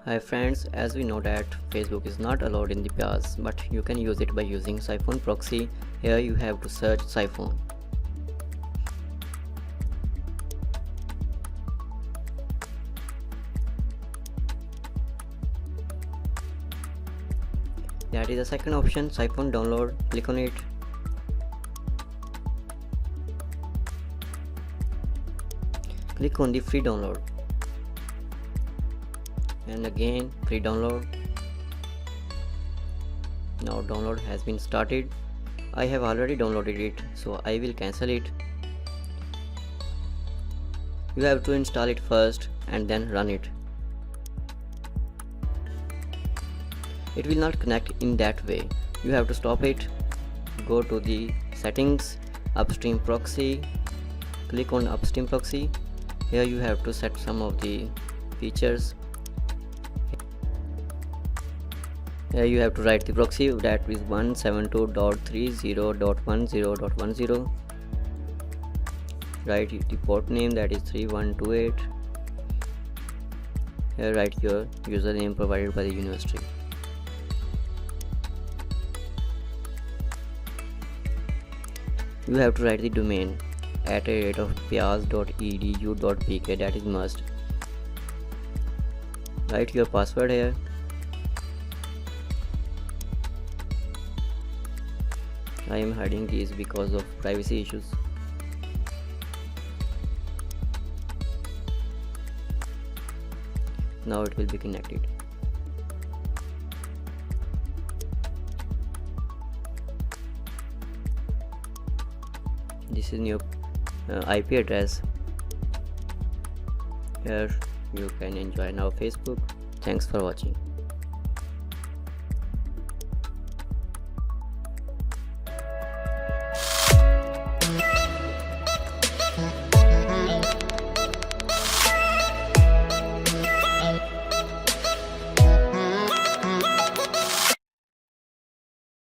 Hi friends, as we know that Facebook is not allowed in the Pieas, but you can use it by using Psiphone proxy. Here you have to search Psiphone. That is the second option, Psiphone download. Click on it. Click on the free download. And again free download. Now download has been started. I have already downloaded it, so I will cancel it. You have to install it first and then run it. It will not connect in that way. You have to stop it. Go to the settings, upstream proxy. Click on upstream proxy. Here you have to set some of the features. Here you have to write the proxy, that is 172.30.10.10. Write the port name, that is 3128. Here write your username provided by the university. You have to write the domain @pieas.edu.pk, that is must. Write your password here. I am hiding these because of privacy issues. Now it will be connected. This is your IP address. Here you can enjoy now Facebook. Thanks for watching.